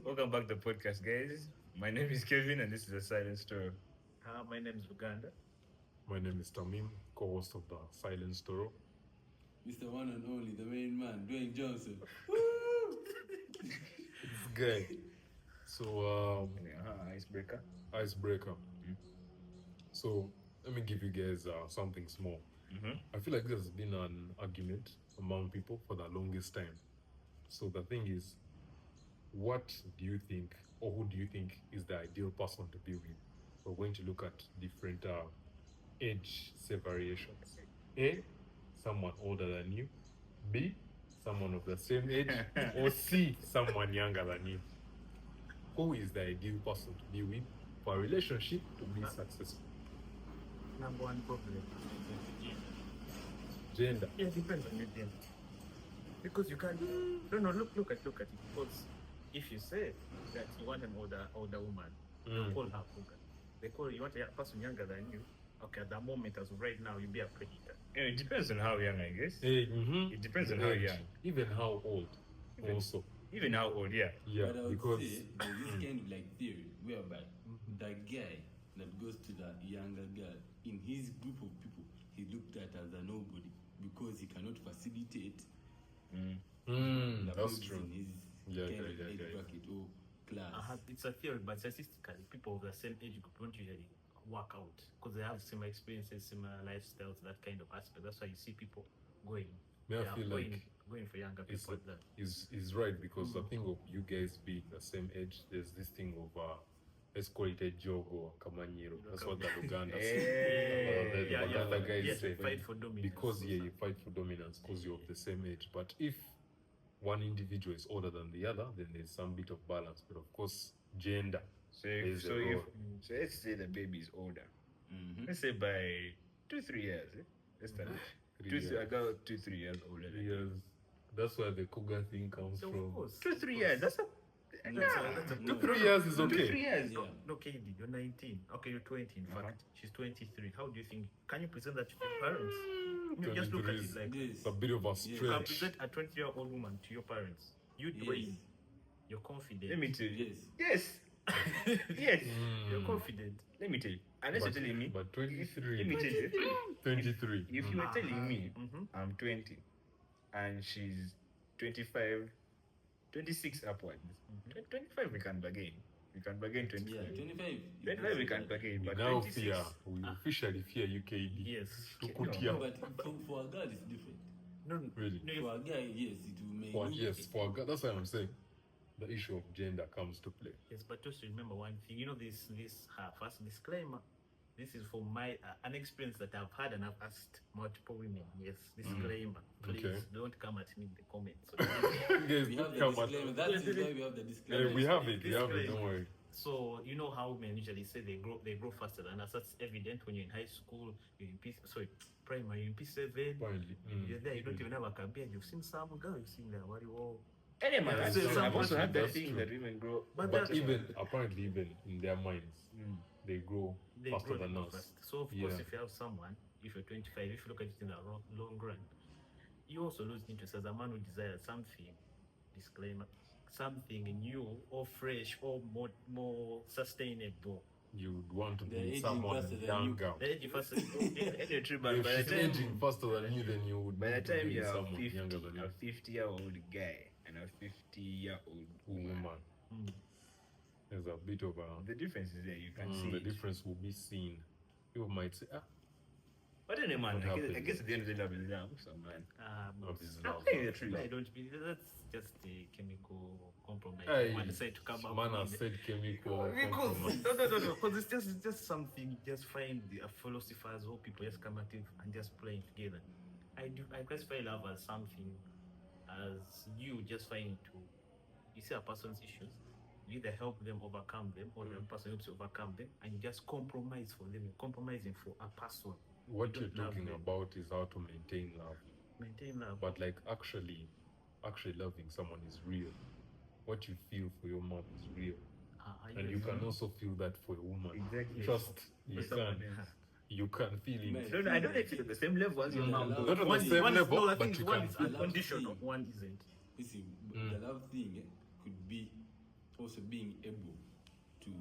Welcome back to the podcast, guys. My name is Kevin, and this is a silent story. My name is Uganda. My name is Tamim, co-host of the Silent Story. Mr. One and Only, the main man, Dwayne Johnson. This guy. So, Icebreaker. icebreaker. So, let me give you guys something small. I feel like there's been an argument among people for the longest time. So the thing is, what do you think, or who do you think is the ideal person to be with? We're going to look at different age separations. A, someone older than you. B, someone of the same age. Or C, someone younger than you. Who is the ideal person to be with for a relationship to be successful? Number one problem. Gender. Yeah, it depends on your gender. Because you can't. No. Look at it. Because if you say that you want an older woman, you call her cougar. They call you want a person younger than you. Okay, at that moment, as of right now, you'll be a predator. Yeah, it depends on how young, I guess. It depends on how young. Even how old. Also. Even how old, yeah. Yeah, But I would because say there's this kind of like theory whereby the guy that goes to the younger girl, in his group of people, he looked at as a nobody because he cannot facilitate the that's moves true. in his Yeah, kind of yeah. age bracket or class. It's a theory, but statistically, people of the same age group don't usually work out because they have similar experiences, similar lifestyles, that kind of aspect. That's why you see people going. I feel like going for younger people. is right because the thing of you guys being the same age, there's this thing of let's call it a jogo kamanyiro. That's what the Luganda say. The Luganda guys say. Fight for dominance. Because you fight for dominance because you're of the same age. But if one individual is older than the other, then there's some bit of balance. But of course, gender. So let's say the baby is older. Let's say by 2-3 years. Let's start. I got 2-3 years older. Than Years. That's where the cougar thing comes So from. of course. 2-3 years. That's a. That's a 2-3 years is okay. 2-3 years. Yeah. No, KD, you're 19. Okay, you're 20. In fact, she's 23. How do you think? Can you present that to your parents? You just look at it like It's a bit of a you can stretch. present a 20-year-old woman to your parents. You Dwayne, you're confident. Let me tell you. Yes. Yes. You're confident. Let me tell you. Unless you're telling me. But Let me 23. tell you. 23. If you were telling me Mhm. I'm 20 and she's 25, 26 upwards, 25 we can bargain. We can bargain 25. Yeah, 25. 25 we can bargain, We but now 26. fear, we officially fear UKD. Yes. To No, put No, here. but for a girl, it's different. No, Really? no. For a guy, yes, it will make. For a girl, that's why I'm saying the issue of gender comes to play. Yes, but just remember one thing. You know this first disclaimer. This is for my an experience that I've had and I've asked multiple women. Yes, disclaimer. Please Okay. don't come at me in the comments. Guys, We have the come at- disclaimer. That is why we have the disclaimer. we have it, don't worry. So you know how women usually say they grow faster than us. That's evident when you're in high school, you're in primary, you're in P7. Apparently. You're there, you don't even have a career. You've seen some girl, you've seen that. What do you Any man, Yeah, I've so I've also had that that's thing true. that women grow. But But that's apparently even in their minds, they grow they faster grow than really us. fast. So of course, if you have someone, if you're 25, if you look at it in the long run, you also lose interest as a man who desires something. Disclaimer: something new or fresh or more sustainable. You would want to The be aging someone faster than you. younger. The age first. Any true, but If by the she's time, aging faster than you, then you would by the need to time be you're someone 50, younger than you. a 50-year-old guy and a 50-year-old woman, Woman. There's a bit of a the difference is there. You can see the it. difference will be seen. People might say, But anyway, man, What I happened? guess at the end of the day, love is love. So, man, love is I'm love. telling you the truth. I don't believe that's just a chemical compromise. Hey, One side to come up. man has with said chemical because compromise. no, because it's just something. Just find the philosophers or people just come at it and just playing together. I classify love as something as you just find to you see a person's issues, you either help them overcome them or the person helps you overcome them, and you just compromise for them. You're compromising for a person. What You you're don't love talking them. about is how to maintain love. Maintain love. But like actually loving someone is real. What you feel for your mom is real. And you can also feel that for a woman. Exactly. Trust, you Yes. can. You can feel it. Man. I don't know if it's at the same level as your mom. Yeah, though. Not on the One same level, no, I but think you one can is feel it. unconditional, one isn't. You see, the love thing could be also being able to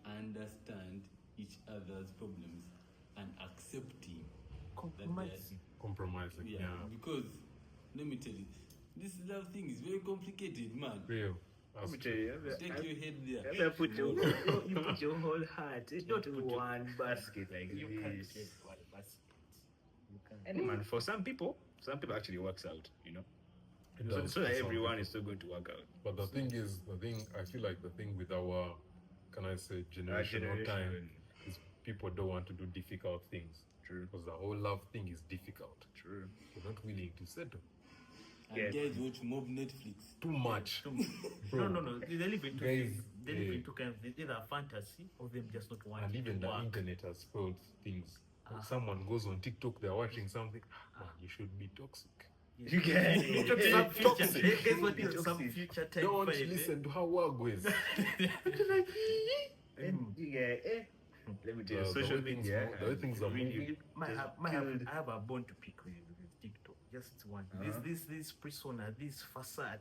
understand each other's problems and accepting Compromising. Yeah. Because let me tell you, this love thing is very complicated, man. Real. Let me tell you, Take your head there. you put you put your whole heart into one basket like You can't this. get one basket. You can't. And man, for some people actually works out, you know. It So, does so for that some everyone people. is still going to work out. But the thing is, I feel like the thing with our, can I say, generational time is people don't want to do difficult things. True. Because the whole love thing is difficult. True. They're not willing to settle. And Yeah. guys watch mob Netflix. Too much. No. They live in two Guys, things. They live in two kinds. Either fantasy or them just not wanting And even to the work. internet has spoiled things. When someone goes on TikTok, they're watching something. Man, you should be toxic. You can. Some future, Toxic. guess what is some future type Don't five, listen to how work goes. Let me tell you, The social way things media. the way things are really moving. I have a bone to pick with TikTok. Just one. This persona, this facade,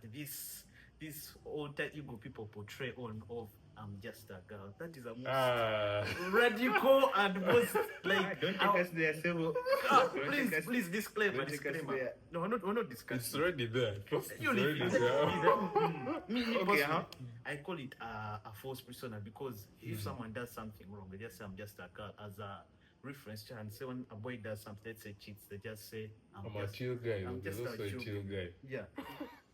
this alter ego people portray on of I'm just a girl. That is a most radical and most like. Don't take us there, Sebo. Please disclaimer. don't take us Disclaimer. there. No, we're not It's discussing. already there. Trust You it's leave already it. there. Me Okay, personally, huh? I call it a false persona because if someone does something wrong, they just say I'm just a girl as a reference to, and say when a boy does something, let's say cheats, they just say I'm a chill guy. I'm There's just also a a chill chill guy. yeah.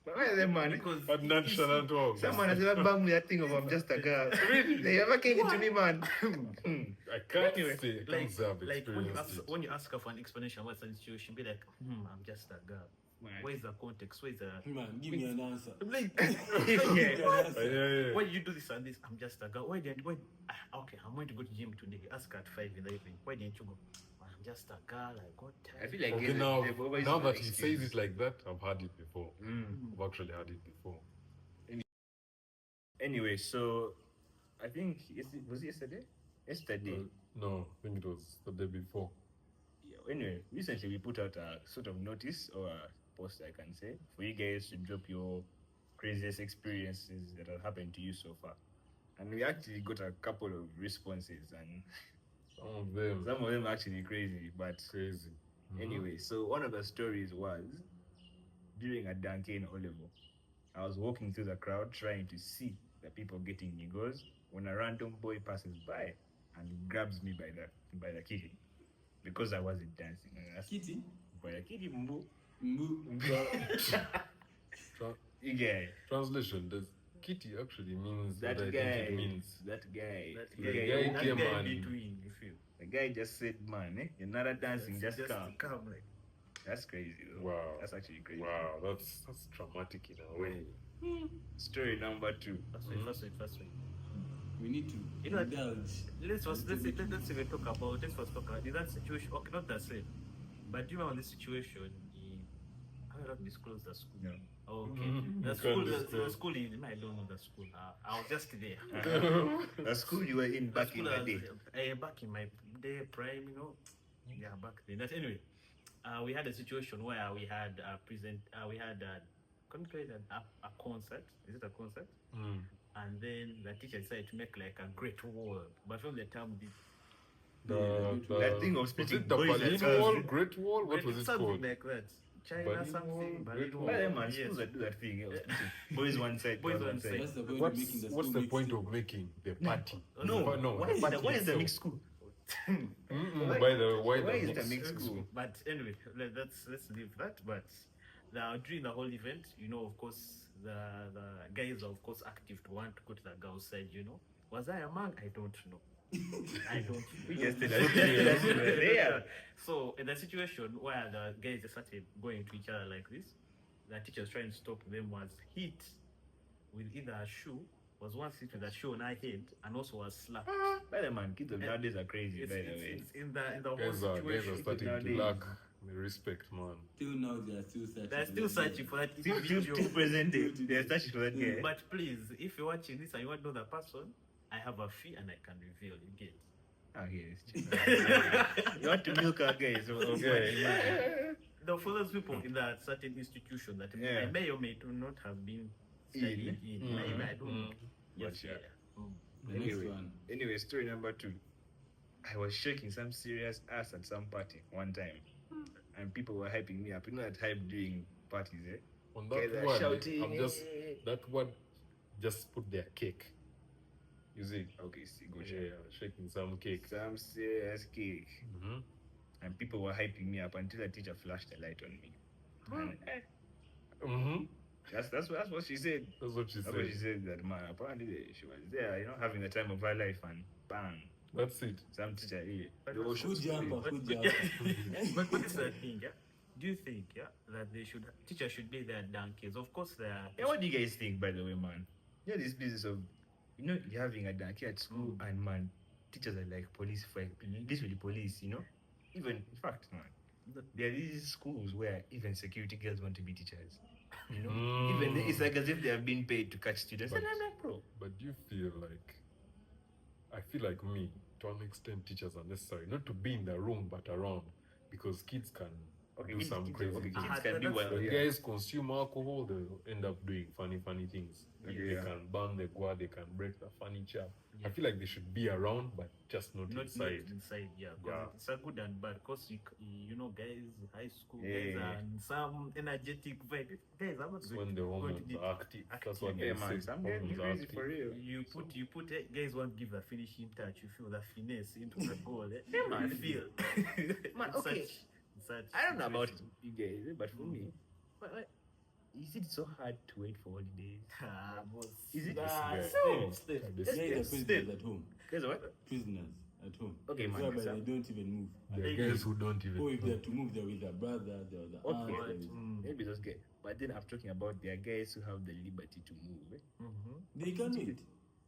But why them, man? Because But nonchalant walk. Someone has ever banged me that thing of I'm just a girl. Really? They ever came into me, man. I can't Anyway, say it like, comes up like experienced it. when you ask her for an explanation what's the situation, be like, I'm just a girl. Where's the context? Where's the Man, give me an answer. like, Yeah. why you do this and this? I'm just a girl. Okay, I'm going to go to gym today. Ask her at 5 in the evening. Why didn't you go? I'm just a girl. I got I tired. feel like Okay, they've always now got that he excuse. says it like that, I've heard it before. I've actually heard it before. Anyway, so I think was it yesterday? Yesterday. No, I think it was the day before. Yeah, anyway, recently we put out a sort of notice or a post, I can say, for you guys to drop your craziest experiences that have happened to you so far. And we actually got a couple of responses, and Some of them are actually crazy. But crazy. anyway, so one of the stories was during a Duncan O level. I was walking through the crowd trying to see the people getting nigos when a random boy passes by and grabs me by the kitty because I wasn't dancing. And I asked, Kitty? by the kitty, mbu. Tra- You guy. Translation: does kitty actually means That what I guy. think it means? That guy. That The guy, guy that came guy and- between, you feel. The guy just said, man, you're not a dancing, just come. Come, like. That's crazy, though. Wow. That's actually crazy. Wow, that's traumatic in a way. Story number 2. First way. We need to You know, indulge. Let's even talk about. Let's first talk about that situation. Okay, not the same, but do you remember the situation? I will not disclose the school. No. Okay, You the can't school. The disclose. school in. I don't know the school. I was just there. The school you were in The back in school the I day. was- back in my day, prime, you know. Yeah, back then. That anyway. We had a situation where we had a couldn't call it a concert. Is it a concert? And then the teacher decided to make like a great wall. But from the time That thing of was splitting it the boys and Berlin girls. Wall, Great Wall? What was it something called? like that. China Berlin something. Wall, Berlin Great Wall. Why them man Yes. schools that do that thing? Boys one side, Boys girls one one side. side. What's the point of making the What's school the point mixed of making the party? No, why is party the itself. mixed school? By the Why the is the mixed mixed school? But anyway, let's leave that. But during the whole event, you know, of course, the guys are of course active to want to go to the girls' side. You know, was I among? I don't know. I don't know. We just did that. There. So in the situation where the guys just started going to each other like this, the teacher was trying to stop them was hit with either a shoe, was once hit with a shoe on her head, and also was slapped. By the man, kids of nowadays are crazy. By the way, It's in the whole Guys are situation. starting to nowadays. lack the respect, man. Till now, they are still searching. They're still searching for that Till individual. present day, they're searching for that guy. But please, if you're watching this and you want to know the person, I have a fee and I can reveal. You get. Ah, yes. You want to milk our guys? Yeah. for those people in that certain institution that Yeah. I may or may not have been studying in. Maybe, I don't know. Yes, But yeah. The next Anyway, one. anyway, story number 2. I was shaking some serious ass at some party one time, and people were hyping me up. You know that hype during parties, eh? On Guys that are one, shouting, I'm just "Eh." that one just put their cake. You see? Okay, see, go Yeah, shake. shaking some cake. Some serious cake. Mm-hmm. And people were hyping me up until a teacher flashed a light on me. And, Mm-hmm. that's what she said. That's what she That's what she said. said, that man, apparently she was there, having the time of her life, and bang, That's it. some teacher, But the ocean Good jumper, spirit. good jumper. But this is the thing, yeah. Do you think, yeah, that teachers should be their donkeys? Of course, they are. Yeah, what do you guys think, by the way, man? This business of, you're having a donkey at school, and man, teachers are like police for literally police, Even, in fact, man, there are these schools where even security girls want to be teachers. Even it's like as if they have been paid to catch students. But- And I'm like, bro. But do you feel like, I feel like me, to an extent, teachers are necessary, not to be in the room, but around, because kids can do some crazy things. Kids can do well. When Yeah. guys consume alcohol, they end up doing funny things. Okay, They yeah. can burn the guard, they can break the furniture. I feel like they should be around, but just not Not inside. inside, yeah. 'Cause Yeah. it's a good and bad. Because guys, high school Yeah, guys yeah, are in some energetic vibe. Guys, I'm not That's going when to the going to hormones the- are active. That's what Yeah, they man, say. some getting Hormones are crazy active. for real. You put guys won't give the finishing touch. You feel the finesse into the goal. Yeah, man. You feel. Man, It's okay. such I don't know about situation. you guys, but for me, is it so hard to wait for holidays? Boss. Is it? Nah, Yeah. still. This Guys are Still. prisoners at home. Guys, what? Prisoners at home. Okay, man, Whereby so- they don't even move. There are guys who don't even Or if know. they're to move, they're with their brother, they're with their aunt. Okay. they're with- Maybe those guys. But then I'm talking about there are guys who have the liberty to move. Eh? They can wait.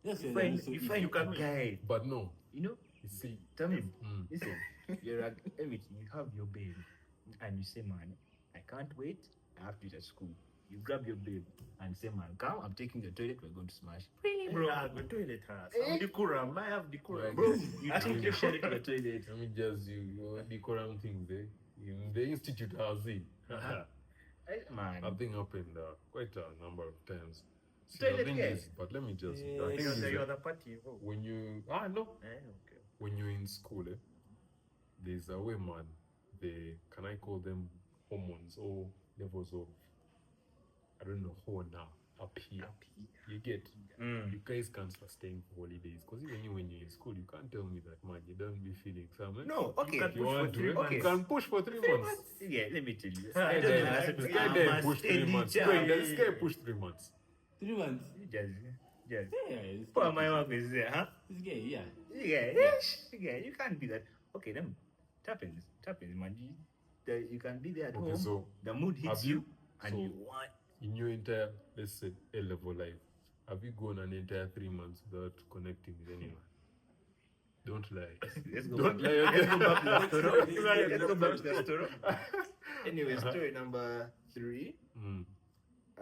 That's You why they're find, so you easy. find a guy, But no, you see, tell me, mm, listen, everything, you have your babe, and you say, man, I can't wait, I have to eat at school. You grab your babe and say, man, come, I'm taking the toilet, we're going to smash. Really, bro? Yeah, go toilet house. Eh? Decorum. I have decorum. Right. Bro, you take your shit to the toilet. let me just you decorum things, eh? In the institute, Hazi, Man, I think happened quite a number of times. See, Toilet the thing guys. is, but let me just. Yeah, the thing is you're that the party. Oh. when you Okay. when you're in school, there's a way, man. Can I call them hormones or levels of, I don't know, how now up here. You get. You guys can't sustain for holidays because even you, when you're in school, you can't tell me that, man, you don't be feeling something. No, okay. If you want to, okay. you can push for 3 months. Yeah, let me tell you. I I don't don't know, know. I This think guy I'm there a pushed 3 steady months. child. Wait, this guy pushed 3 months. 3 months. Just. Yeah, it's Poor my work is there, huh? This guy, yeah. Yeah, you can't be that. Okay, then tap in, man. You can be there at Okay, home. so The mood hits have you, you- and so- you want. in your entire, let's say, A-level life, have you gone an entire 3 months without connecting with anyone? Don't lie. Let's go Don't back. lie Let's go again. back to the story. Let's go back to the story. Anyway, Uh-huh. story number 3. Mm.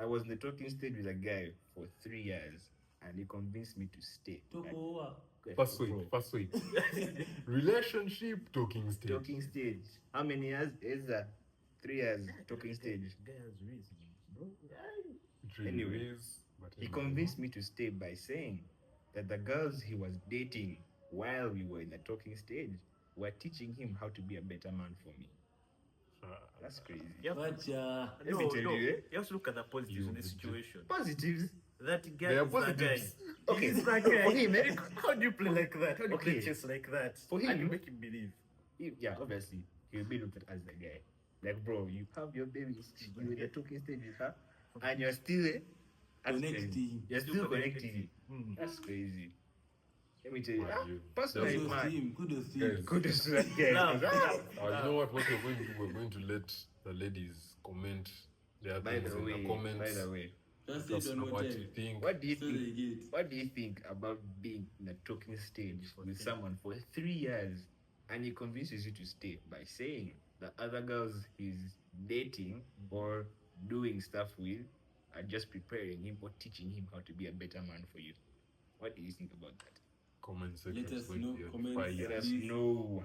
I was in the talking stage with a guy for 3 years, and he convinced me to stay. Toko. First Bro, wait. Relationship talking stage. talking stage. How many years is that? 3 years talking stage. Guys, reason, bro. It really Anyway, is, but He anyway. convinced me to stay by saying that the girls he was dating while we were in the talking stage were teaching him how to be a better man for me. That's crazy. Yeah. But Let me tell you, eh? You have to look at the positives You in the would situation. Positives. That guy There are is that guy. positives. Okay, He's that guy. for him, eh? How do you play like that? How do you play Okay. chess like that? For How do you him- make him believe? Yeah, obviously, he'll be looked at as the guy. Like, bro, you have your baby, you in the talking stage with her, and you're still that's Connecting. crazy. You're still connecting. That's crazy. Let me tell you, Wow, you- personally, kudos to man, him. Kudos to Guys. him. kudos to that guy. Now, You know what we're going to do? We're going to let the ladies comment their By things the in way, the comments. by the way, Just Tell us say it one more what you time. think. what do you So they think? get. What do you think about being in a talking stage with someone for 3 years and he convinces you to stay by saying that other girls he's dating or doing stuff with are just preparing him or teaching him how to be a better man for you? What do you think about that? Comment section. Let us is going to know, be on comments. fire. Let us Please. know.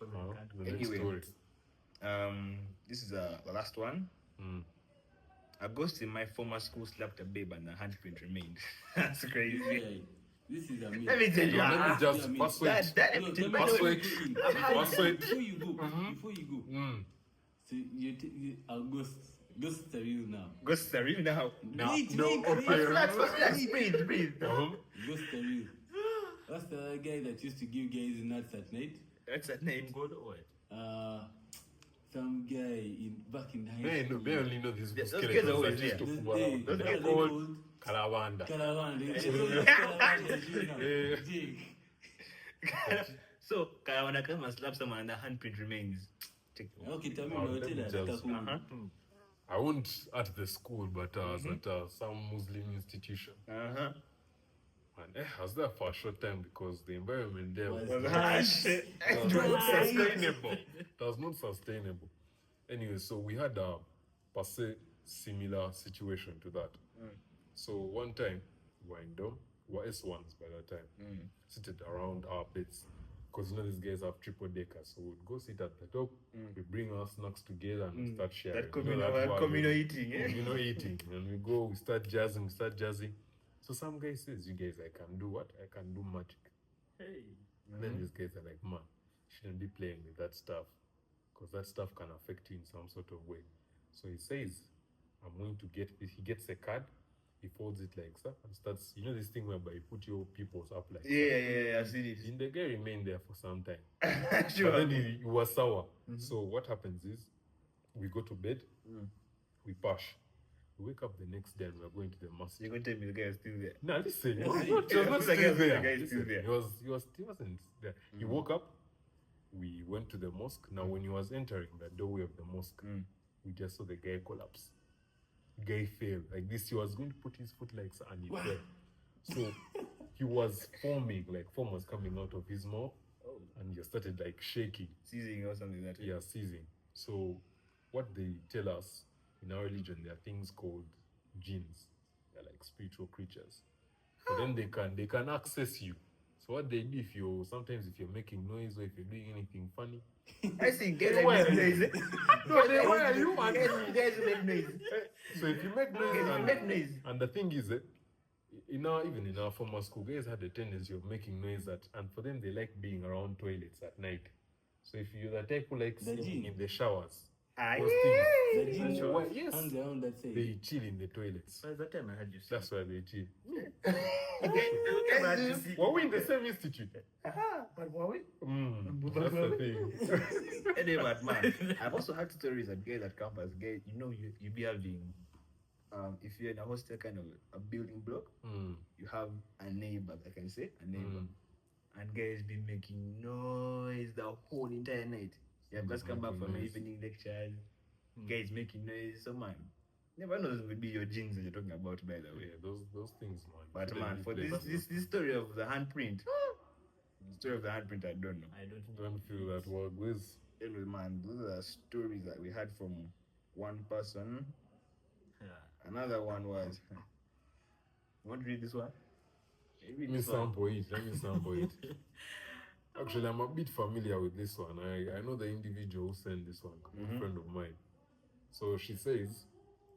The next Anyway. story. This is the last one. A ghost in my former school slapped a babe and the handprint remained. That's crazy. Yeah, this is amazing. Let me tell you, Let me ah, just yeah, pass that, it. that, No, that, let me Pass go it. in. Pass it. Before you go, so you are ghosts are real now. ghosts are real now. Wait, no, wait, okay. wait. Relax, breathe. Ghosts are real. That's the guy that used to give guys nuts at night. That's a name. God or what? Some guy back in high They school. only know these Those skeletons guys that always used to Those move days, around. what Those are guys they called called? Calavanda. Caravana. Yeah. So, Kawana come and slap someone and the handprint remains. Take Okay, tell me Wow, now. let me Tell just- us. I won't at the school, but I was at some Muslim institution. Uh-huh. And I was there for a short time because the environment there was Was not Harsh. sustainable. It was not sustainable. Anyway, so we had a per se similar situation to that. So one time we were in dorm, we were S1s by that time, seated around our beds. Because you know these guys have triple deckers, so we'd go sit at the top, we bring our snacks together and we start sharing. That You know communal, word, communal eating, eh? communal eating. And we go, we start jazzing. So some guy says, you guys, I can do what? I can do magic. Hey. And then these guys are like, man, you shouldn't be playing with that stuff because that stuff can affect you in some sort of way. So he says, I'm going to get this. He gets a card, he folds it like so and starts, you know, this thing whereby you put your peoples up like Yeah, I've seen so. And the guy remained there for some time. it. But Sure. then he was sour. So what happens is, we go to bed, we pash. We wake up the next day and we're going to the mosque. You're going to tell me the guy is still there. No, listen, he Yeah, was yeah. not, he was not Looks like still the there. guy is still Listen, there. he wasn't there. He woke up, we went to the mosque. Now, when he was entering the doorway of the mosque, we just saw the guy collapse. Guy fell. Like this, he was going to put his foot like so and he fell. So, he was foaming, like foam was coming out of his mouth. And he started like shaking. Seizing or something like that. Yeah, seizing. So, what they tell us in our religion, there are things called jinns. They're like spiritual creatures. But then they can access you. So what they do if you're making noise or if you're doing anything funny, I see guys Why make are noise. no, then why are you Guys make noise. So if you make noise, Guys make noise. and the thing is, even in our former school, guys had a tendency of making noise and for them they like being around toilets at night. So if you're the type who likes The sitting gym. in the showers, Ah, those The things, gym Why, yes, hangs around that side. they chill in the toilets. By the time I had you see. That's why they chill. I had you see. Were we in the same institute? But were we? That's the thing. Anyway, but man, I've also had stories of guys at campus. Guys, you be having, if you're in a hostel kind of a building block, you have a neighbor, I can say, a neighbor. And guys be making noise the whole entire night. You have just come back from Noise. evening lectures. Guys making noise. So man, never know it would be your jeans that you're talking about, by the way. Yeah, those things, man. But Shouldn't man, be for played. this story of the handprint, the story of the handprint, I don't know. I don't Don't feel that word with. Anyway, man, those are stories that we had from one person. Yeah. Another one was. You want to read this one? Read Let me this one. sample it. Let me sample it. Actually, I'm a bit familiar with this one. I know the individual who sent this one, a friend of mine. So she says,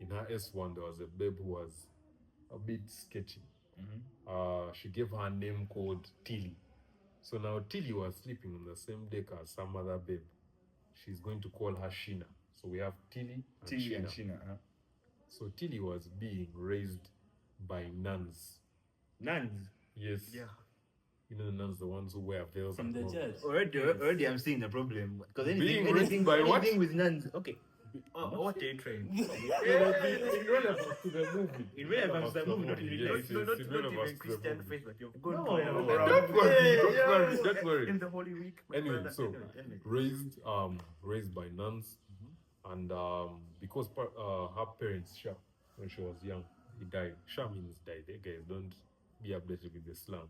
in her S1, there was a babe who was a bit sketchy. She gave her a name called Tilly. So now Tilly was sleeping on the same deck as some other babe. She's going to call her Sheena. So we have Tilly and Tilly Sheena. and Sheena. So Tilly was being raised by nuns. Nuns. Yes. Yeah. You know the nuns, the ones who wear veils From and the all. church. Already I'm seeing the problem. Because Being anything, raised by what? anything with nuns. Okay. What are you trained? Irrelevant to the movie. Irrelevant to the movie, not in real life. Yes, No, not irrelevant even to the Christian movie. faith, but you've gone No, to Don't worry, don't worry. In the Holy Week. my Anyway, brother, so anyway. raised by nuns, and because her parents, Sha, when she was young, he died. Sha means died. Eh, guys, don't be updated with the slang.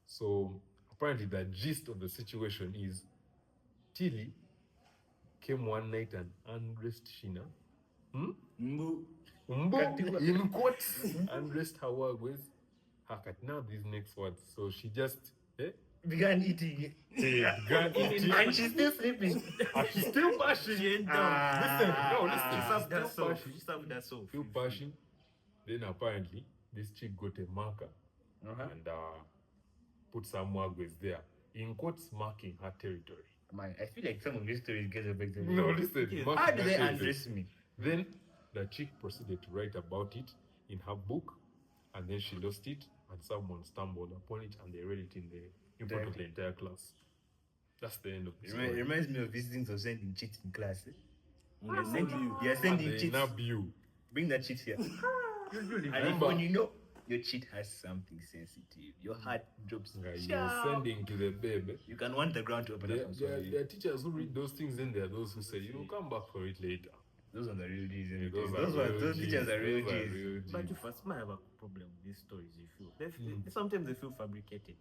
So apparently, the gist of the situation is Tilly came one night and undressed Sheena. Mbu. In quotes, undressed her wag with her cat. Now these next words. So she just began eating. And she's still sleeping. And she's still bashing. She ain't Listen, no, She listen. served Still herself. bashing. She served herself. Still bashing. Then apparently, this chick got a marker and put some wagwes there. In quotes, marking her territory. Man, I feel like some of these stories get affected. No, listen. Yes. marking How do her they territory. address me? Then the chick proceeded to write about it in her book, and then she lost it, and someone stumbled upon it, and they read it in front of the entire class. That's the end of the It story. reminds me of these things of sending cheats in class. Eh? And they nab you. You're And sending they cheats. nab you. Bring that cheat here. Usually, And if Remember- when you know your cheat has something sensitive, your heart drops. You're sending to the baby. You can want the ground to open up. and swallow you. There are teachers who read those things, and there are those who say, come back for it later. Those are the real G's. Yeah, innit? those Those teachers are real Those are G's. real but Gs. you first might have a problem with these stories. You feel sometimes they feel fabricated.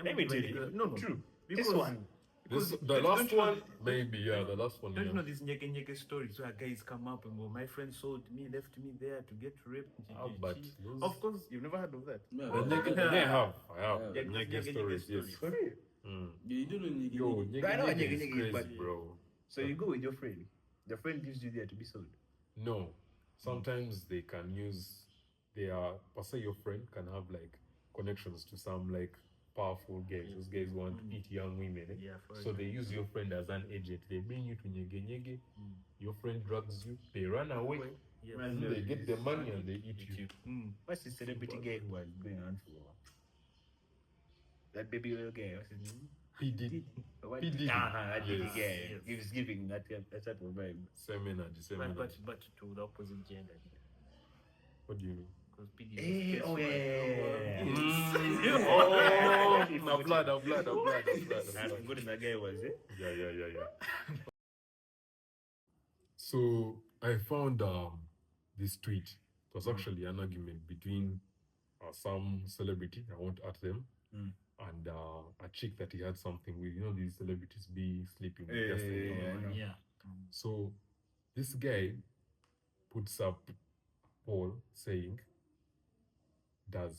Let me tell you. No, True. Because, This one. The last one, maybe, yeah, the last one. Don't you Yeah. know these nyeke stories where guys come up and go, my friend sold me, left me there to get raped. But those- Of course, you've never heard of that. Yeah, The but- Nyeke- I have. Yeah, Nyeke Nyeke stories, stories. yes. For real. Mm. Yeah, you don't know Nyeke Yo, Nyeke. Nyeke I know what Nyeke Nyeke is Nyeke is, crazy, but- bro. So you go with your friend. The friend gives you there to be sold. No, sometimes they can use their, per se, your friend can have like connections to some like powerful guys. Those guys want to eat young women. Eh? Yeah, for So they use your friend as an agent. They bring you to Nyege Nyege. Your friend drugs you. They run away. Yeah. Right. They get the money and they eat you. What's the celebrity guy who was going on for? That baby little guy, what's his name? He did. What? He did. That baby Yes. guy. Yes. Gives giving that type of vibe. Same energy, same But, energy. but to the opposite gender. What do you mean? Because PD Hey, is oh yeah, yeah, yeah, Mm. Oh, I'm blood. That's good that guy was, eh? Yeah. So I found this tweet. It was actually an argument between some celebrity, I won't at them, and a chick that he had something with. You know, these celebrities be sleeping with just Yeah, I know. Yeah. So this guy puts up a poll saying, does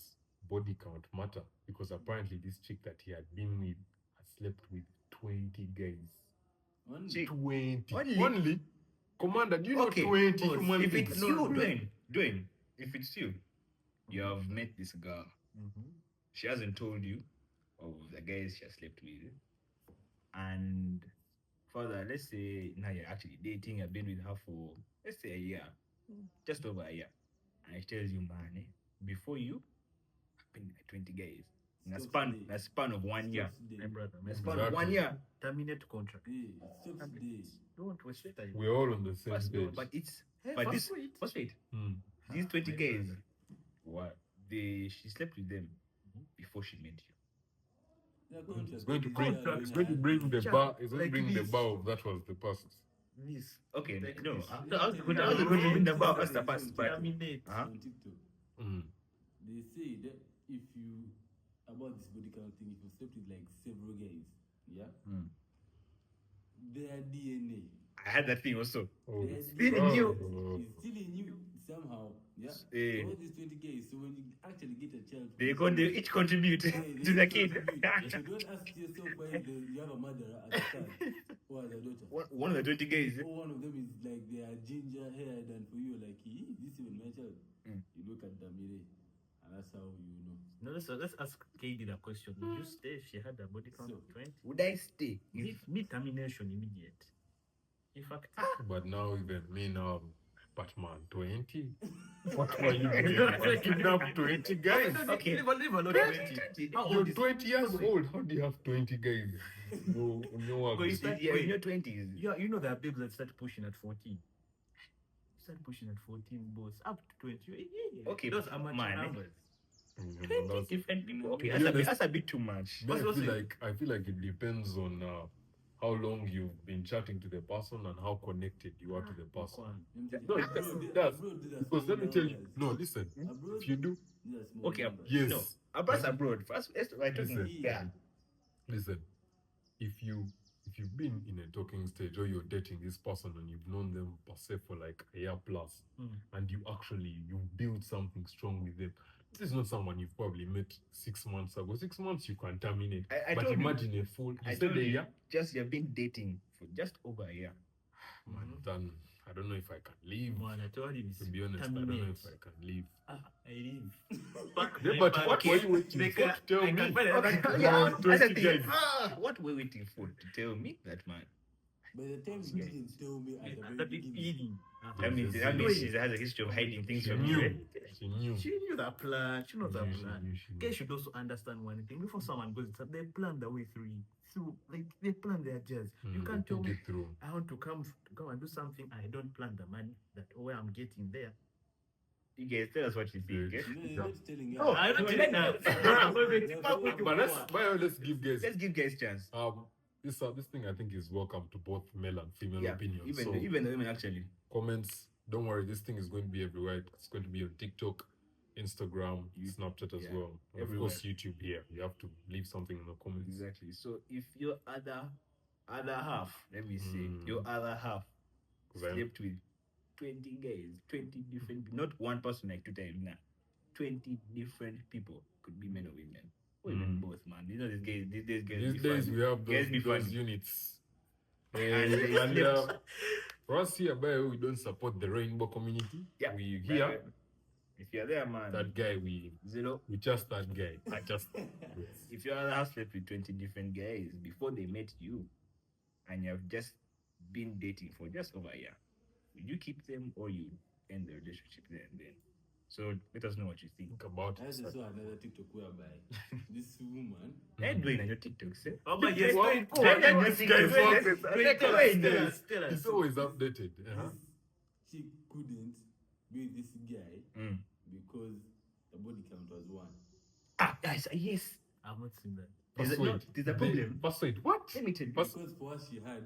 body count matter? Because apparently this chick that he had been with had slept with 20 guys. Only- Chick. 20. Only? Only? Commander, do you know Okay, 20 boss, human if beings? it's you, Dwayne, if it's you, you have met this girl. She hasn't told you of the guys she has slept with. And further, let's say now you're actually dating, you've been with her for, let's say, a year, just over a year. And she tells you, man, before you, I've been with like 20 guys. In a span of 1 year. My brother, In my a span brother. of 1 year. Terminate contract. Hey, stop today. Don't waste time. We're all on the same First, page. but it's, Hey, but fast this, wait. first wait, Hmm. these 20 My guys, brother. what? She slept with them before she met you. Their contract- It's going to bring, Yeah, it's yeah, going to bring the Jack, bar. It's going like to bring the this. bar of that was the past. This. Okay, Like no, this. I was going to bring the bar first, but Terminate. Huh? On TikTok, Mm. they say that if you about this body count thing, if you slept with like several guys, yeah, their DNA I had that thing also. Oh, It's still in you. is still in you somehow, yeah. Eh. All these 20 guys, so when you actually get a child, They each contribute Hey, to the kid. you don't ask yourself why you have a mother as a son or as a daughter. One of the 20 guys. Or one of them is like they are ginger haired, and for you, like, this is my child. You look at the mirror, and that's how you know. No, let's ask Katie the question. Would you stay if she had a body count So- of 20? Would I stay? Me termination immediate. In fact, But now even me now, Batman 20. What were you doing? I kidnapped 20 guys. Okay. Leave alone 20. How You're old is 20 years old. How do you have 20 guys? No, no. Go You inside. see, you're in your 20s. You know there are babes that start pushing at 14. Start pushing at 14, boss. Up to 20. Yeah. Okay, Those amateur man, numbers. That's, Different people. Okay, To be honest- that's a bit too much. I What's feel it? like it depends on how long you've been chatting to the person and how connected you are to the person. No, it does. Because let me tell you. No, listen. If you do, Okay, yes. no. Abroad, abroad. First, we're talking. Listen. Yeah. Listen, if you've been in a talking stage or you're dating this person and you've known them per se for like a year plus, and you build something strong with them, This is not someone you've probably met 6 months ago. 6 months you can terminate. I But told you. imagine a full. You I said told a you, year. just you've been dating for just over a year. Man, then I don't know if I can leave. Man, I told him. To be honest, I don't know if I can leave. I leave. Yeah, but what were you waiting for to tell me? What were you waiting for to tell me that, man? By the time you didn't tell me at the very beginning, That means she has a history of hiding things She from knew. you. She knew. She knew that plan. She knows that She plan. knew, she knew. Guys should also understand one thing. Before someone goes inside, they plan the way through. Like they plan their jazz. You Mm, can't they tell think me it through. I want to come and do something. I don't plan the money that where I'm getting there. You guys tell us what you think. Eh? you're not telling Oh, us. I don't let- know. But let's give guys Let's give guys chance. this thing I think is welcome to both male and female Yeah, opinions. even So even the women actually. comments, don't worry, this thing is going to be everywhere. It's going to be on TikTok, Instagram, Snapchat as yeah, well. And of everywhere. course YouTube here. You have to leave something in the comments. Exactly. So if your other half, let me say, Mm. your other half 'Cause I'm- slept with 20 guys, 20 different, not one person like 2 times now. 20 different people, could be men or women, or even Mm. both, man. You know these guys. These These be days funny. we have Guys be those funny. units. And they And slept. for us here, we don't support the rainbow community. Yeah. We here If you're there, man, that guy. We zero. just that guy. I just yes. If your other half slept with 20 different guys before they met you, and you have just been dating for just over a year, will you keep them or you end the relationship there and then? So let us know what you think. think about I also it. saw another TikTok whereby this woman, Hey, Dwayne, on your TikTok, sir. Oh my yes, What? wait, What? wait, What? wait, This wait, guy's wait, working. wait, Like, tell wait, us, tell us. He's always updated. Uh-huh. she couldn't be with this guy Mm. because the body count was 1. Ah, yes. I've not seen that. There's a- no, there's a problem. Password. What? Let me tell you. Pass- Because for us she had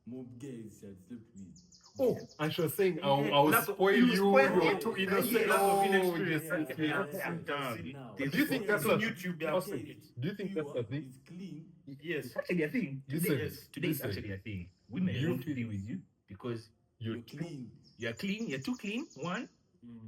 more guys she had slept with. Oh, and she was saying, I Yeah, will lack- spoil you you. spoil You're me. too innocent. Lack of Oh, inexperience. yes, yes, Yeah, yes. yeah, I'm down. see now. Do you think that's on a- YouTube? They have Password. said it. Do you think that's a thing? It's clean. Yes. It's actually a thing. Listen, Today is listen. actually a thing. Women You want to be feel- with you because You're You're clean. you're clean, you're too clean. One,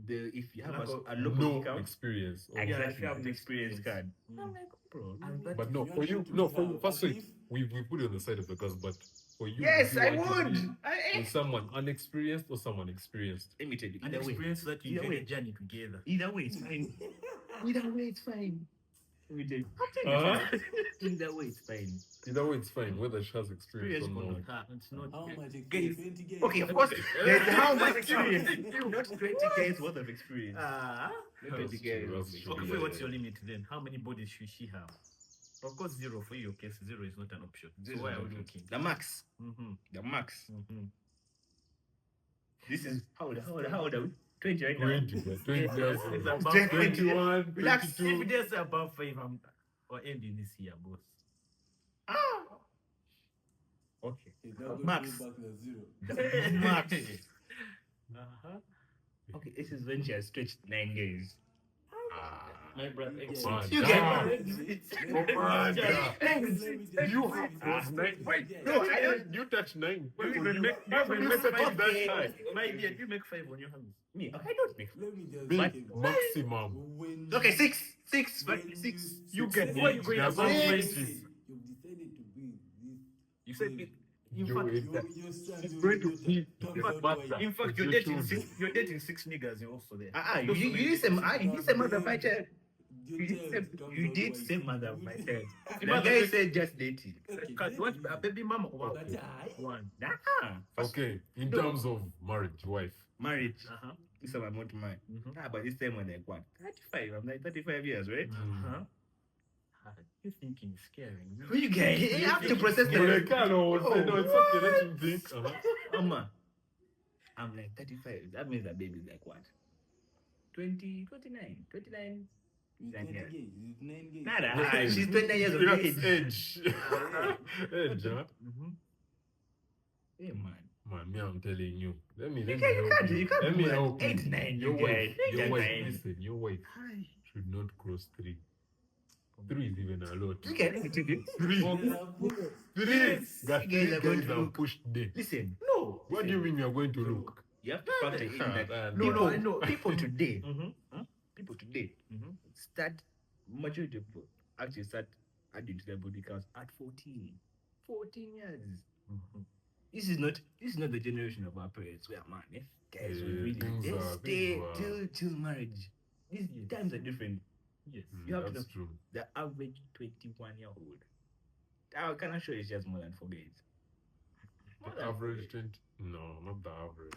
if you have a local no account, experience. Oh, exactly, if you have the the experience card. Mm. I'm like, bro. And that But is- no, You for want you, to no, be for you, now, first okay? we put it on the side of the cause, but for you, Yes, you I want to would. be with someone unexperienced or someone experienced. Let me tell you. an Either way, experience that you Either get way. a journey together. either way, it's fine. Either way, it's fine. Let me tell you. Uh-huh. Either way, it's fine. Either way, it's fine whether she has experience or Experience not. It's not. How much Guys, experience? 20 guys. Okay, of course. There's how much experience? Not 20 guys worth of experience. Ah. Not 20 That's guys true, worth of that's true. Okay, experience. wait, what's your limit then? How many bodies should she have? Of course, 0 for your case. 0 is not an option. Zero So why is are not we an looking? The max. Mm-hmm. The max. Mm-hmm. This is how old are we? 20 right now. 20, bro. 20 years It's old. about 21, Relax. 22. If there's above 5, I'm or ending this year, boss. Ah. Okay. He's now going Max. to go back to 0. The max. Uh-huh. Okay, this is when she has stretched 9 guys. Ah. My brother. Man, You damn. get Oh, man, Yeah. yeah. You was 9. Wait, No, I don't- You touch 9. You Wait, even you- make you even make look at five it that days. high. My dear, you make 5 on your hands. Me, okay, I don't make. Let me just Big say, maximum. when Okay, you- 6. when But 6. You Six get days, what you going that's above all 20. six. You've decided to be this. You said way. it. In You fact, will- Your son She's will going to not be turn the out master. why- in fact, Your children. you're dating 6 niggas. You're also there. You did say mother of my child. Your You child did comes you out did why. say mother of my child. The Mother guy of- said just dating. Okay, You want a baby mama or But I- one? Nah. Okay, in terms of marriage, wife. Marriage. Uh-huh. This is about mine. Mm-hmm. But this time when like what? 35. I'm like 35 years, right? Uh-huh. You thinking scaring me? Who you guys? You have to process Molecano, Oh. no, it's okay, let him think. Mama. I'm like 35. That means that baby is like what? 20, 29. 29. It's Nine 20 years. gays, it's 9 gays. Nada. She's 29 years of That's age. age. Age, huh? Mm-hmm. Hey, man. Man, me, I'm telling you. Let me You help can't you. be Let me like help you. 8, 9, Your you wife, guys. your You're wife, 9. listen, your wife should not cross 3. 3 is even a lot. You can let me tell you. 3. There are boys. 3. Yes. That You guys 3 are going guys to are look. pushed there. Listen. No. What do you mean you're going to look? You have to factor in that. Ah, People, I know. people today, Mm-hmm. people today, Mm-hmm. majority of people actually start adding to their body counts at 14. 14 years. Mhm. This is not the generation of our parents where, man, if guys would Yeah, really things they are- stay things are- till marriage. These Yes. times are different. Yes. You have to that's know true. the average 21-year-old. I can assure you it's just more than 4 days. More The than 4 average days. 20. No, not the average.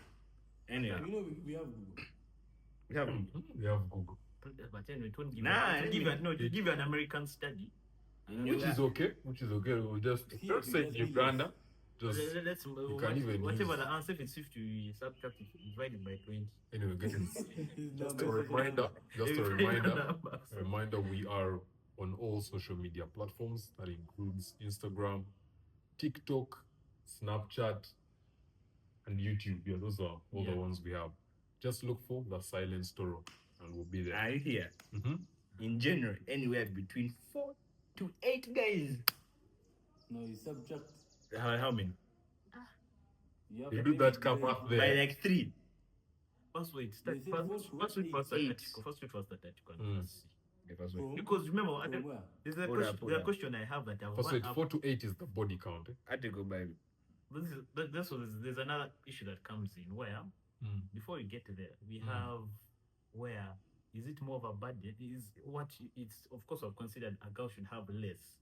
Anyway, You know, we have Google. we have We have Google, But anyway, it won't give Nah, it won't give you, no, it will give you an American study. which is okay. Which is okay. We'll just Here, let's say just Uganda. Just Let's can even whatever use- the answer, if it's 50, we subtract it, divide it by 20. anyway, getting His just number a is reminder. Just a Divide reminder. the numbers. A reminder, we are on all social media platforms. That includes Instagram, TikTok, Snapchat, and YouTube. Yeah, those are all the Yeah. ones we have. Just look for The Silence Toro and we'll be there. I hear Mm-hmm. in general anywhere between 4 to 8 guys. No, you subtract. How many? You, have You to do make that it come very- up By there. like 3. First wait, They say first wait first eight. article. First wait first article. Mm. Let's see. The first one. From- Because remember, from where? there's a Hold question, up, hold there's a up. question I have that I've First, wait, I've- 4 to 8 is the body count. Eh? I had to go by there's another issue that comes in where before you get there, we have where is it more of a budget? Is what it's of course I've considered a girl should have less.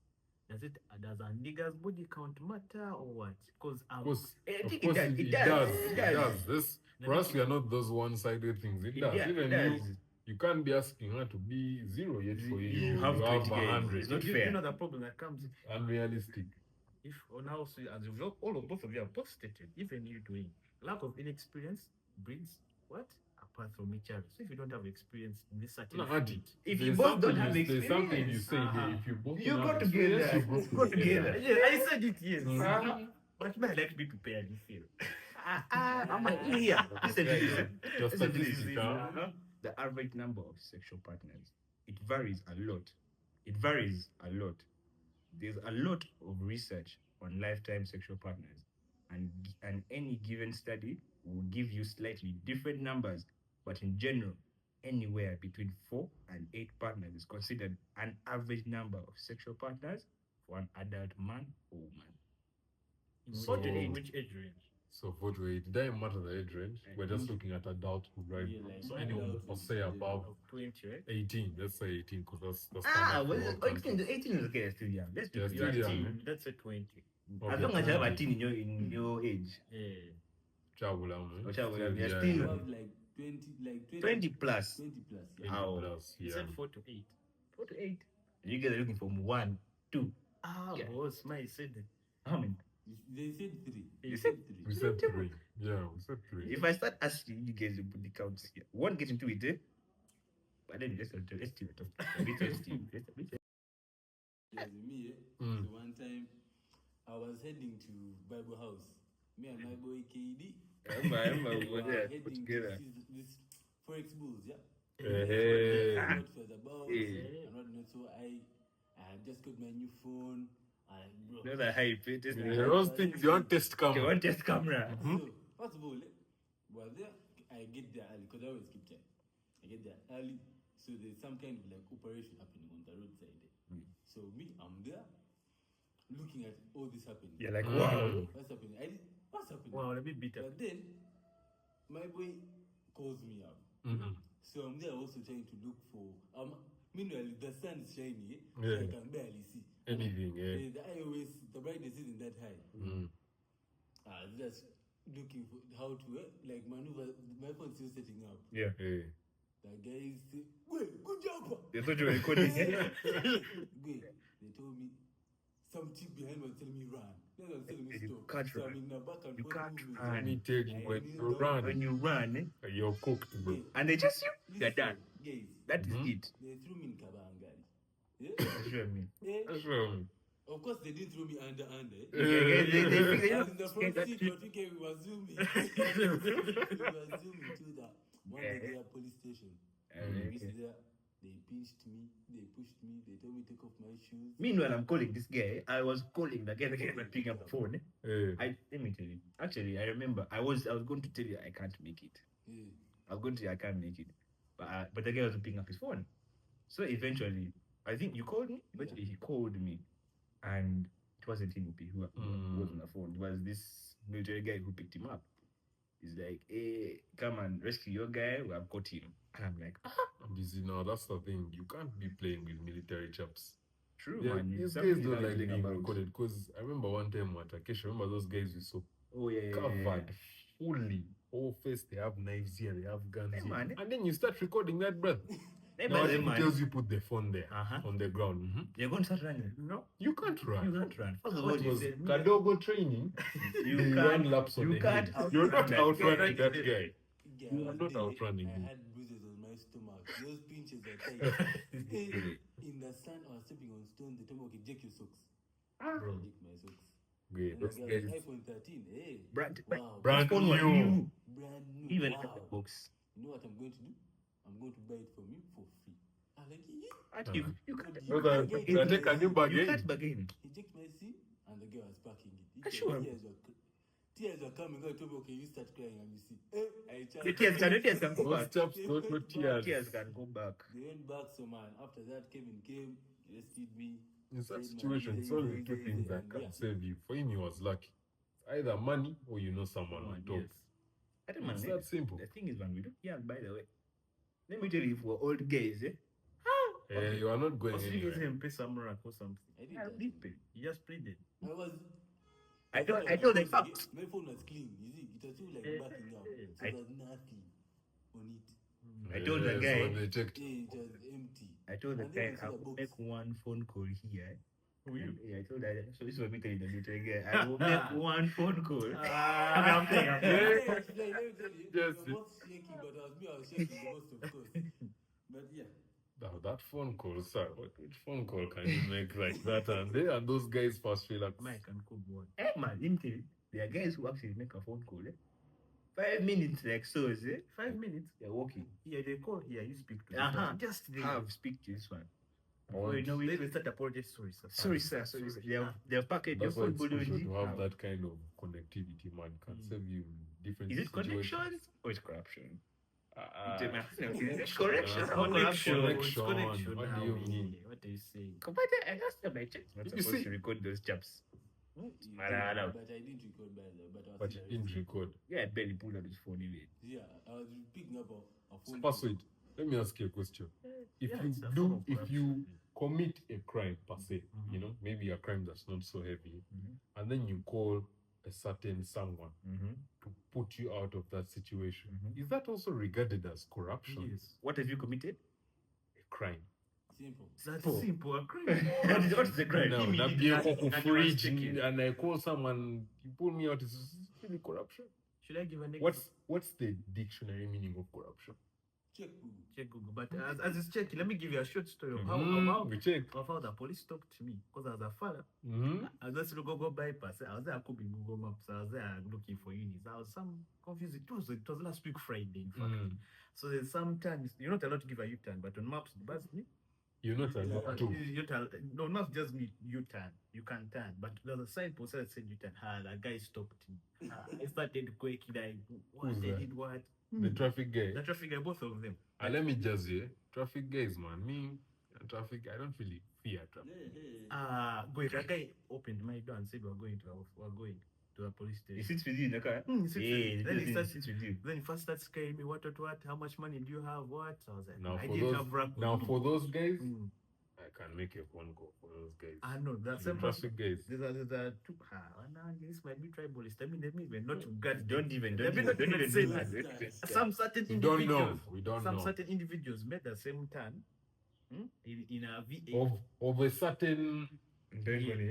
Does a nigga's body count matter or what? Because Because I of think course it does. It does. This, for us, we are not those one-sided things. It does. Yeah, Even it does. you can't be asking her to be 0 yet for you. You have 20 days. 100. It's not you fair. know the problem that comes Unrealistic. if now so as you all of both of you have both stated, even you doing lack of inexperience brings what? Apart from each other. So if you don't have experience in this certain No, field, Auntie, If there's you both something don't have there's something you experience, say here. If you both you don't go have together. experience, you Go together. yeah, I said it, yes. Mhm. But may I like to be prepared, you feel. I'm in here. Listen to this. Just Listen to this. statistics, huh? The average number of sexual partners, it varies a lot. It varies a lot. There's a lot of research on lifetime sexual partners, and any given study will give you slightly different numbers, but in general, anywhere between 4 and 8 partners is considered an average number of sexual partners for an adult man or woman. So- In which age range? So, for it doesn't matter the age range. We're just looking at adulthood, right? Yeah, like So, adulthood, anyone, let's say above Of 20, right? 18. Let's say 18, because that's Ah, standard well, for all 18, countries. 18 is okay, still young. Let's do Yeah, it. still You are young, teen. Let's say 20. As Okay, long as you have a 20. teen in your age, Yeah. Chabula, man. Or Chabula, we are Yeah, still- You yeah. have like 20, like 20, 20 plus. 20 plus. 20 Ow. plus, He yeah. said 4 to 8. 4 to 8. You guys are looking from 1, 2. Ah, Yeah. boss, my said that. How many? They said 3. You They said- three. We said 3. Yeah, we said 3. If I start asking you guys to put the counts here, one get into it, eh? But then let's do it. Yes, me, Mm. So one time, I was heading to Bible House. Me and my boy KD. I remember we were were there, heading put to together. see this Forex Bulls, yeah? Hey. What it was about, Hey. and what not. So I just got my new phone, and bro. Those are hype. Just Yeah, those things you want test okay, camera. one test camera. So, first of all, well, there, I get there early because I always keep time. I get there early, so there's some kind of like operation happening on the roadside there. So me, I'm there, looking at all this happening. You're like, Mm. wow. What's happening? What's happening? Wow, let me beat up. But then, my boy calls me up. Mhm. So I'm there also trying to look for. Meanwhile, the sun is shining, so Yeah. I can barely see. Anything, yeah. The iOS, the brightness isn't that high. Mm. Just looking for how to like maneuver. My phone's still setting up. Yeah. Hey. The guys say, "Wait, good job." They thought you were recording. Wait, they told me some chick behind me was telling me run. Then was telling me You stop. can't so run. I'm in a back and You forth can't movement. run. Let me tell you, when you When run, you run, eh, you're cooked, bro. Wait, and they just you, you're listen, done. Guys, That is Mhm. it. they threw me in Kabangari. Yeah? That's what I mean. Yeah? That's what I mean. Of course, they didn't throw me under. Yeah, they figure I out. was in the front that seat, shit. but we were zooming. we were zooming to the one Yeah. area police station. Okay. We sit there, they pinched me, they pushed me, they told me to take off my shoes. Meanwhile, I'm calling this guy. I was calling the guy not picking up the phone. Eh? Hey. Let me tell you. Actually, I remember I was going to tell you I can't make it. Yeah. I was going to say I can't make it, but the guy wasn't picking up his phone. So eventually, I think you called me. Eventually, he called me, and it wasn't him who was on the phone. It was this military guy who picked him up. He's like, "Hey, come and rescue your guy. We have caught him." And I'm like, I'm busy now. That's the thing. You can't be playing with military chaps. "True, Yeah, man. these It's guys something don't that like I'm being about." recorded. Because I remember one time at Acacia, remember those guys we saw Oh yeah, covered fully, whole face. They have knives here, they have guns Hey, here. man. And then you start recording that, brother. Hey, Now man, he man. tells you put the phone there on the ground. You're going to start running. No, You can't run. you can't run. First of all, What you was said, Kadogo training? You They can't- run laps on you the can't hill. You're not outrun that guy. outrunning that guy. Yeah, You I are was not there. outrunning I him. had bruises on my stomach. Those pinches are tight. Hey, in the sun, I was stepping on stones. They told me, okay, check your socks. Bro. I checked my socks. Great. And Those I got guys. an iPhone 13. Hey, Brand- wow. Brand phone was new. new. Brand new. Even wow. at the box. You know what I'm going to do? I'm going to buy it from you for free. I'm like, yeah. And you can't. Brother, You take a new You bargain. can't bargain. He checked my SIM and the girl was packing it. He Sure. said, tears were coming out. Told me, okay, you start crying and you see. I The tears can go Those back. chaps, no tears. Tears can go back. They went back, so man, after that, Kevin came, arrested me. In such said, situation, man, it's only easy, two easy, things that and can yeah. save you. For him, he was lucky. Either money or you know someone on top. I don't know, It's man. that simple. The thing is, man, we don't. Yeah, by the way, let me tell you, if we're old guys, You are not going Possibly anywhere. him pay some rank or something. I did I that. did pay. He just played it. I was. I told my the phone fact. was- My phone was clean. You see, it was still like Eh, backing up. eh, So I- there was nothing on it. I told the So guy. when they checked, It was empty. I told the And then guy you see I the will box. make one phone call here. Who you? Yeah, I told that. So this was me telling the military guy. I will make one phone call. I'm playing. Let me tell you, Yes. we were both shaking, but I was shaking the most, of course. But yeah. that phone call, sir. Which phone call can you make like that? And those guys first relax. Mike and Cool Boy. Hey man, let me tell you, there are guys who actually make a phone call. 5 minutes like so, 5 minutes. they're walking. Yeah, they call here. You speak to Uh-huh. them. Just the. Have speak to this one. Oh, you know, we start apologize. Sorry, sir. Sorry, sir. Sorry, sir. They're packaged. That's why Your it's phone crucial will to have have. that kind of connectivity, man. Can save you in different Is it situations. connections or is corruption? Uh, Is it correction? uh, or connection. corruption? Connection. What do you mean? What do you say? But I asked them, I checked. Not You supposed see- to record those chaps. But Malala. I didn't record by the but I was But still you didn't arrested. record. Yeah, I barely pulled out his phone anyway. Yeah, I was picking up a phone. First, wait. Let me ask you a question. If Yeah, you it's a form do, of if you corruption. commit a crime per se, Mhm. you know, maybe a crime that's not so heavy, Mhm. and then you call a certain someone Mm-hmm. to put you out of that situation, Mhm. is that also regarded as corruption? Yes. What have you committed? A crime. Simple. That's Oh. simple. A crime. What is the crime? Now, Immediately be a and- coco and you fridge, must check it. and I call someone, you pull me out, is really corruption? Should I give a next? What's the dictionary meaning of corruption? Check Google. Check Google? But as it's checking, let me give you a short story of We check. how the police talked to me. Because I was a father. Mm-hmm. I was just to go bypass. I was there copying Google Maps. I was there looking for unis. I was some confused. It was last week Friday, in fact. So there's sometimes you're not allowed to give a U-turn, but on maps, but You're not allowed to. no, not just me. U-turn, you can turn, but there's a signpost that said U-turn. The guy stopped me. I started quaking. Like, what Who's they that? did? What? The traffic guy. The traffic guy, both of them. And let me just say, traffic guys, man. Me, traffic, I don't really fear traffic. Wait, that guy opened my door and said we're going to the police He station. sits with you in the car. He sits with me. Yeah, Then he starts. sits with you. Then he first starts scaring me. What? How much money do you have? What? I was like, Now I for didn't those, have rank with now me. for those guys, Mm. I can make a phone call for those guys. I know that's The the traffic guys. There's a two. This might be tribalist. I mean, even not to gut. Don't even Let me do not even say that. that. Some certain We don't know. individuals. We don't Some know. certain individuals made the same turn in a V8. Of a certain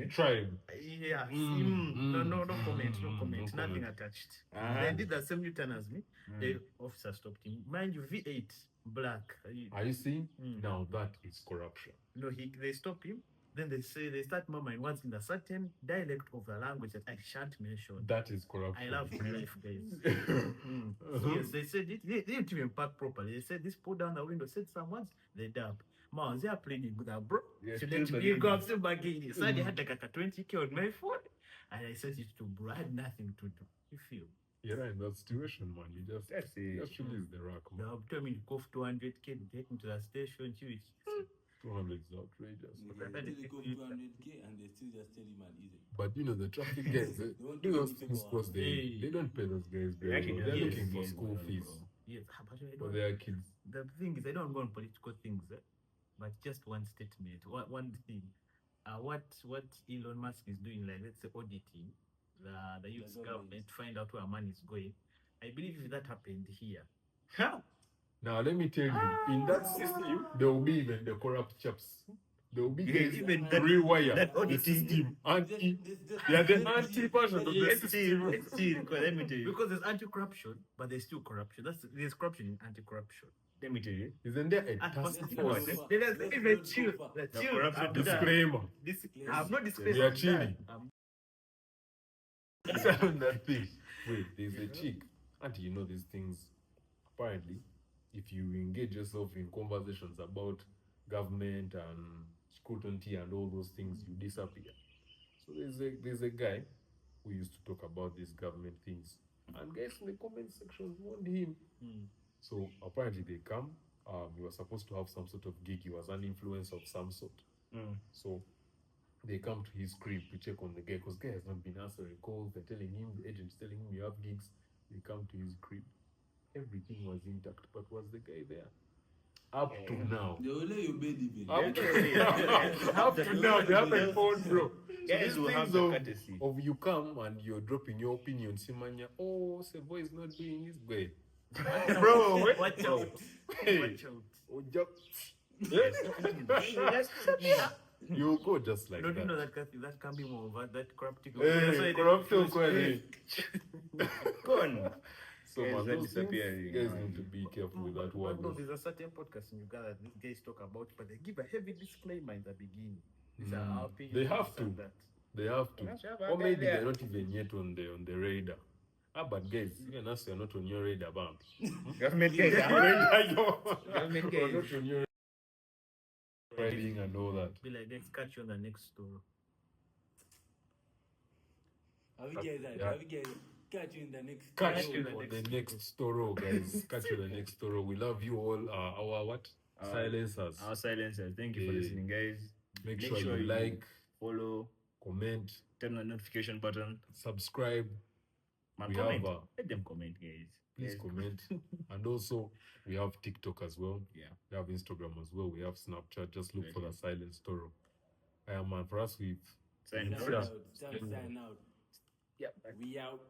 tribe. Yeah. Mm, No mm, comment. No mm, comment. no Nothing comment. attached. Uh-huh. They did the same U-turn as me. The officer stopped him. Mind you, V8 black. Are you seeing? Mm. Now that is corruption. No, they stop him. Then they start murmuring words in a certain dialect of the language that I shan't mention. That is corruption. I love my life, guys. So yes, they said it. They didn't even park properly. They said this, pulled down the window, said some words, they dab. Man, they are playing with that, bro. Yeah, So still let me bargaining. go, I'm still bargaining. So they had like a 20K on my phone, and I sent it to bro. I had nothing to do. You feel? You're in that situation, man. You just release the rack, They man. have told me to go 200K, take me to the station, huge. 200 is outrageous. They go 200K and they still just tell him an easy. But you know the traffic guys, they want do to those give things people because they don't pay those guys very Actually, well. They're yes, looking for yes, school bro. fees Yes, but I for don't, their kids. the thing is, I don't go on political things, but just one statement, one thing. What Elon Musk is doing, like let's say auditing the youth government. government to find out where money is going. I believe if that happened here, Now let me tell you, in that system, there will be even the corrupt chaps. There will be guys even to that- rewire that the auditing- system. Anti, yeah, the anti version of the Let's system. see, because let me tell you. because there's anti-corruption, but there's still corruption. There's corruption in anti-corruption. Let me tell you. Isn't there a Ah, task but- force? Let me chill. The Chill. corruption I'm to done. Disclaimer. I'm not disclaiming. We are I'm chilling. done. That's that thing. Wait, there's a chick. Auntie, you know these things. Apparently, if you engage yourself in conversations about government and scrutiny and all those things, you disappear. So there's a guy who used to talk about these government things, and guys in the comment section warned him. So apparently they come. He was supposed to have some sort of gig. He was an influencer of some sort. So they come to his crib to check on the guy because guy has not been answering calls. They're telling him, the agent's telling him you have gigs. They come to his crib. Everything was intact, but was the guy there? Up to now. They will let you bed even. Up to now, they haven't found, bro. Guys These will have things the courtesy. of you come and you're dropping your opinion, Simanya. Oh, Sebo is not doing his way. Bro, wait. Watch out. Hey. Watch out. Oh, Yes. you go just like Don't you that. know that can be more over that corrupting? Hey, corruption, kweli. Gone. So Guys man, are those things, disappearing, guys man. need to be careful with that One word. of there's a certain podcast in Uganda that these guys talk about, but they give a heavy disclaimer in the beginning. These are our opinions. They have this and to. that. They have to. Yes, yeah, Or but maybe they are- they're not even yet on the radar. But guys, even us, you're not on your radar, bam. Government guys. Government guys. not on your riding and all that. Be like, let's catch you on the next story. Have you guys Yeah. catch you in the next Catch you you the on next the next story, guys. Catch you on the next story. We love you all. Our what? Silencers. Our silencers. Thank you for Yeah. listening, guys. Make make sure sure you you- like, Follow, comment, turn on the notification button. subscribe. Man, We comment. have Let them comment, guys. please Guys, comment. And also, we have TikTok as well. Yeah. We have Instagram as well. We have Snapchat. Just look for Really? the Silent Story. Man, for us, we've Sign Yeah. out. Sign out. Yep. We out.